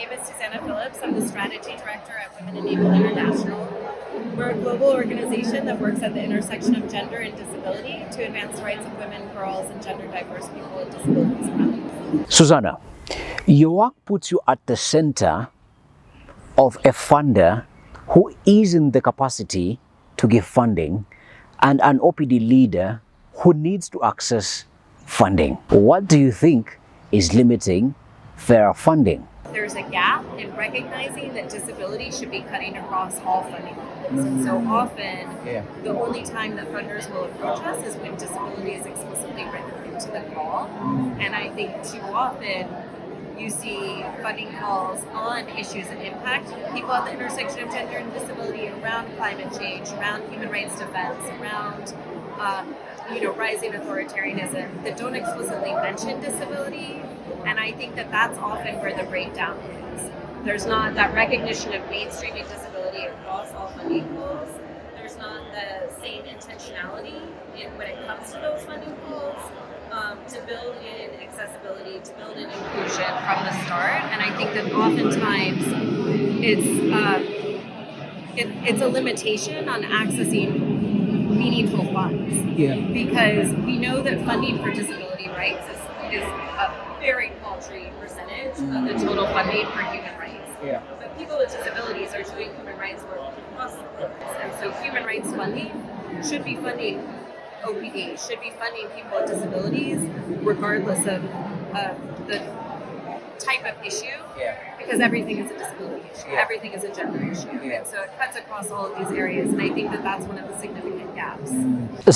name is Suzannah. I'm the strategy director at Women Enable International. We're a global organization that works at the intersection of gender and disability to advance the rights of women, girls, and gender diverse people with disabilities around. Suzannah, your work puts you at the center of a funder who is in the capacity to give funding and an OPD leader who needs to access funding. What do you think is limiting fair funding? There's a gap in recognizing that disability should be cutting across all funding levels. And so often, the only time that funders will approach us is when disability is explicitly written into the call. And I think too often, you see funding calls on issues that impact people at the intersection of gender and disability, around climate change, around human rights defense, around rising authoritarianism, that don't explicitly mention disability. And I think that that's often where the breakdown is. There's not that recognition of mainstreaming disability across all funding pools. There's not the same intentionality when it comes to those funding pools to build in accessibility, to build in inclusion from the start. And I think that oftentimes it's a limitation on accessing meaningful funds. Because we know that funding for disability rights is a very paltry percentage of the total funding for human rights. But people with disabilities are doing human rights work across the board. And so human rights funding should be funding OPD, should be funding people with disabilities, regardless of the type of issue, because everything is a disability issue, everything is a gender issue, and so it cuts across all of these areas, and I think that that's one of the significant gaps.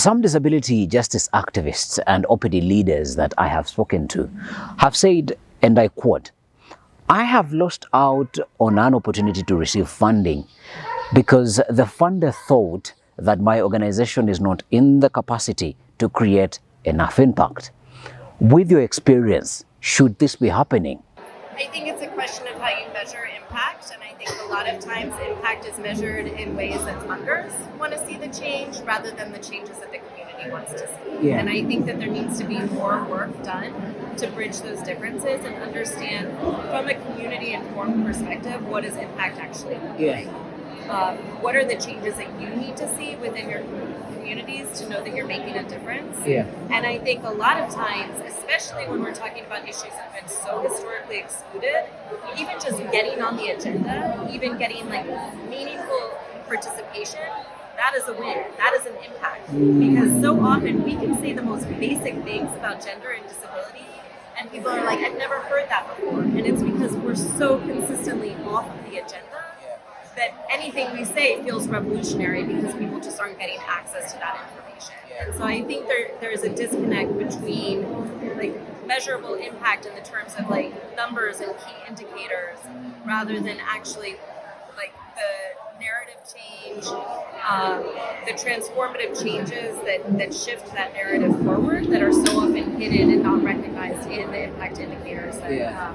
Some disability justice activists and OPD leaders that I have spoken to have said, and I quote, "I have lost out on an opportunity to receive funding because the funder thought that my organization is not in the capacity to create enough impact." With your experience, should this be happening? I think it's a question of how you measure impact, and I think a lot of times impact is measured in ways that funders want to see the change rather than the changes that the community wants to see. And I think that there needs to be more work done to bridge those differences and understand from a community-informed perspective, what does impact actually look like? What are the changes that you need to see within your communities to know that you're making a difference? And I think a lot of times, especially when we're talking about issues that have been so historically excluded, even just getting on the agenda, even getting meaningful participation, that is a win. That is an impact. Because so often we can say the most basic things about gender and disability, and people are like, I've never heard that before. And it's because we're so consistently off of the agenda that anything we say feels revolutionary because people just aren't getting access to that information. And so I think there is a disconnect between measurable impact in the terms of numbers and key indicators rather than actually the narrative change, the transformative changes that shift that narrative forward that are so often hidden and not recognized in the impact indicators that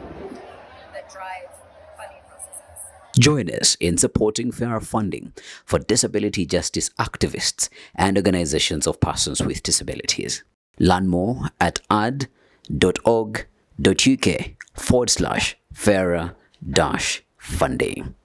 drive funding processes. Join us in supporting fairer funding for disability justice activists and organizations of persons with disabilities. Learn more at ad.org.uk/fairer-funding.